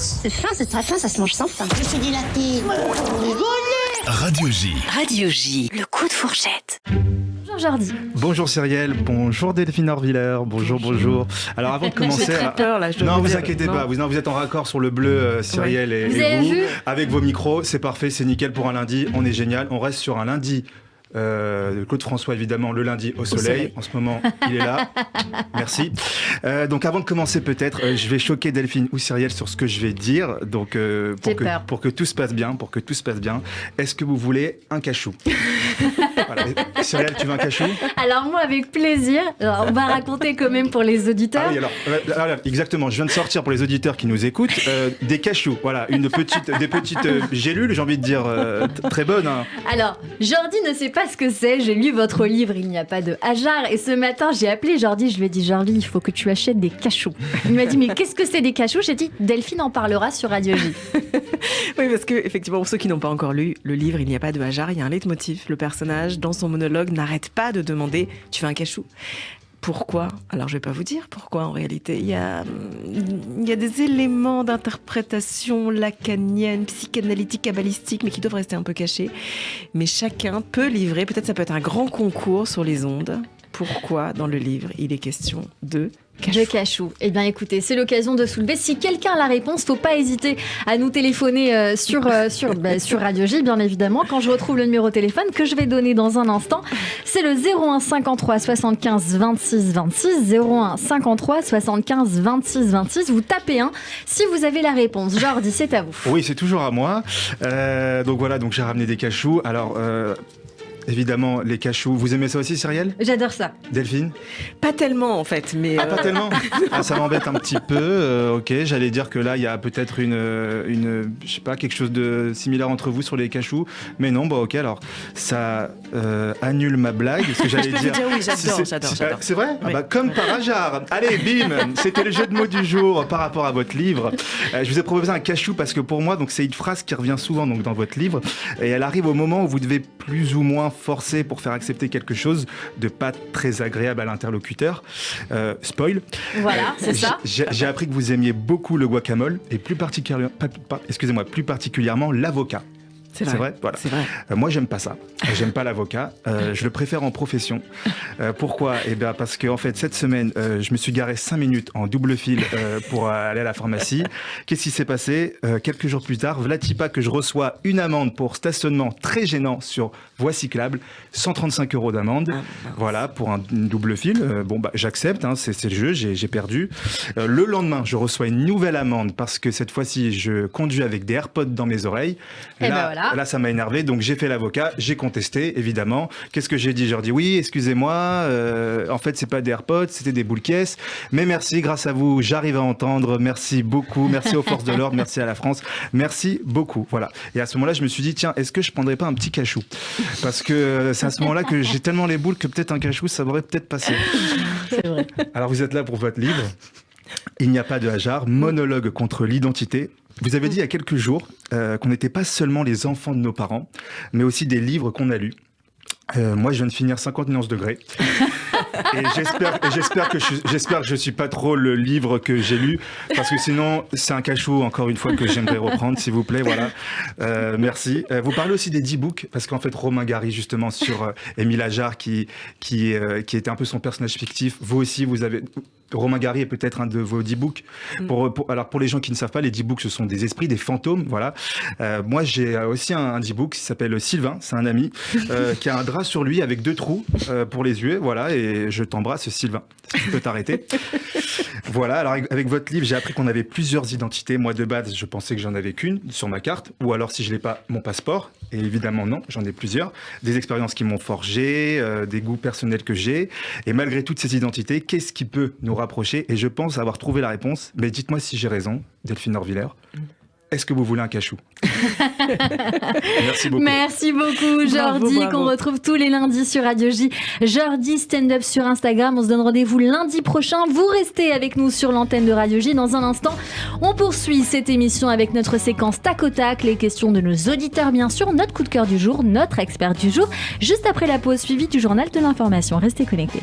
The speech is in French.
C'est fin, c'est très fin, ça se mange sans fin. Je suis dilaté. Radio J. Radio J, le coup de fourchette. Bonjour Jordi. Bonjour Cyrielle, bonjour Delphine Orviller, bonjour. Alors avant de commencer... J'ai très peur là, je dois Non, vous dire. inquiétez pas, vous êtes en raccord sur le bleu, Cyrielle et Vous avez vous. vu Avec vos micros, c'est parfait, c'est nickel pour un lundi, on est génial, on reste sur un lundi. Claude François, évidemment, le lundi au soleil. En ce moment, il est là. Merci. Donc, avant de commencer, peut-être, je vais choquer Delphine ou Cyrielle sur ce que je vais dire. Donc, pour que tout se passe bien, est-ce que vous voulez un cachou? Voilà. Cyrielle, tu veux un cachou? Alors moi, avec plaisir. Alors, on va raconter quand même pour les auditeurs. Ah oui, alors, exactement. Je viens de sortir pour les auditeurs qui nous écoutent des cachous. Voilà, des petites gélules, j'ai envie de dire, très bonnes. Hein. Alors, Jordi ne sait pas ce que c'est. J'ai lu votre livre, Il n'y a pas de hasard. Et ce matin, j'ai appelé Jordi. Je lui ai dit, Jordi, il faut que tu achètes des cachous. Il m'a dit, mais qu'est-ce que c'est des cachous? J'ai dit, Delphine en parlera sur Radio J. Oui, parce que effectivement, pour ceux qui n'ont pas encore lu le livre, Il n'y a pas de hasard, il y a un leitmotiv. Le personnage, dans son monologue, n'arrête pas de demander, tu veux un cachou? Pourquoi? Alors, je ne vais pas vous dire pourquoi, en réalité. Il y a des éléments d'interprétation lacanienne, psychanalytique, kabbalistique, mais qui doivent rester un peu cachés. Mais chacun peut livrer, peut-être ça peut être un grand concours sur les ondes. Pourquoi, dans le livre, il est question de cachou. De cachou. Eh bien, écoutez, c'est l'occasion de soulever. Si quelqu'un a la réponse, faut pas hésiter à nous téléphoner sur Radio J, bien évidemment. Quand je retrouve le numéro de téléphone que je vais donner dans un instant, c'est le 01 53 75 26 26. 01 53 75 26 26. Vous tapez 1 si vous avez la réponse. Jordi, c'est à vous. Oui, c'est toujours à moi. Donc voilà, j'ai ramené des cachous. Alors... évidemment, les cachous. Vous aimez ça aussi, Cyrielle? J'adore ça. Delphine? Pas tellement, en fait. Mais Pas tellement. Ça m'embête un petit peu. Ok, j'allais dire que là, il y a peut-être une, je sais pas, quelque chose de similaire entre vous sur les cachous. Mais non, ok, alors, ça annule ma blague. Ce que j'allais dire. Oui, j'adore. C'est vrai? Oui. Comme par hasard. Allez, bim! C'était le jeu de mots du jour par rapport à votre livre. Je vous ai proposé un cachou parce que pour moi, donc, c'est une phrase qui revient souvent dans votre livre. Et elle arrive au moment où vous devez plus ou moins forcé pour faire accepter quelque chose de pas très agréable à l'interlocuteur. Spoil. Voilà, c'est ça. J'ai appris que vous aimiez beaucoup le guacamole et plus particulièrement l'avocat. C'est vrai. Voilà. C'est vrai. Moi, j'aime pas ça. J'aime pas l'avocat. Je le préfère en profession. Pourquoi? Parce que en fait, cette semaine, je me suis garé 5 minutes en double fil pour aller à la pharmacie. Qu'est-ce qui s'est passé? Quelques jours plus tard, vlatipa que je reçois une amende pour stationnement très gênant sur voie cyclable, 135 € d'amende. Voilà, pour une double fil. J'accepte. Hein, c'est le jeu. J'ai perdu. Le lendemain, je reçois une nouvelle amende parce que cette fois-ci, je conduis avec des AirPods dans mes oreilles. Là, ça m'a énervé, donc j'ai fait l'avocat, j'ai contesté, évidemment. Qu'est-ce que j'ai dit? J'ai dit oui, excusez-moi, en fait, c'est pas des AirPods, c'était des boules caisses. Mais merci, grâce à vous, j'arrive à entendre. Merci beaucoup, merci aux forces de l'ordre, merci à la France, merci beaucoup. Voilà. Et à ce moment-là, je me suis dit, tiens, est-ce que je prendrais pas un petit cachou? Parce que c'est à ce moment-là que j'ai tellement les boules que peut-être un cachou, ça m'aurait peut-être passé. C'est vrai. Alors, vous êtes là pour votre livre. Il n'y a pas de hasard, monologue contre l'identité. Vous avez dit il y a quelques jours qu'on n'était pas seulement les enfants de nos parents, mais aussi des livres qu'on a lus. Moi, je viens de finir 50 nuances degrés. Et j'espère que je suis pas trop le livre que j'ai lu, parce que sinon, c'est un cachou, encore une fois, que j'aimerais reprendre, s'il vous plaît. Voilà. Merci. Vous parlez aussi des 10 books, parce qu'en fait, Romain Gary, justement, sur Émile Ajar, qui était un peu son personnage fictif. Vous aussi, vous avez... Romain Gary est peut-être un de vos 10 books. Alors, pour les gens qui ne savent pas, les 10 books, ce sont des esprits, des fantômes, voilà. Moi, j'ai aussi un 10 book qui s'appelle Sylvain, c'est un ami, qui a un drap sur lui avec 2 trous pour les yeux, voilà, et je t'embrasse, Sylvain, si tu peux t'arrêter. Voilà, alors avec votre livre, j'ai appris qu'on avait plusieurs identités. Moi, de base, je pensais que j'en avais qu'une sur ma carte, ou alors si je l'ai pas, mon passeport. Et évidemment, non, j'en ai plusieurs. Des expériences qui m'ont forgé, des goûts personnels que j'ai. Et malgré toutes ces identités, qu'est-ce qui peut nous rapprocher? Et je pense avoir trouvé la réponse. Mais dites-moi si j'ai raison, Delphine Orviller. Est-ce que vous voulez un cachou? Merci beaucoup. Merci beaucoup, Jordi, bravo. qu'on retrouve tous les lundis sur Radio J. Jordi Stand-Up sur Instagram. On se donne rendez-vous lundi prochain. Vous restez avec nous sur l'antenne de Radio J. Dans un instant, on poursuit cette émission avec notre séquence tac au tac, les questions de nos auditeurs, bien sûr, notre coup de cœur du jour, notre expert du jour, juste après la pause suivie du journal de l'information. Restez connectés.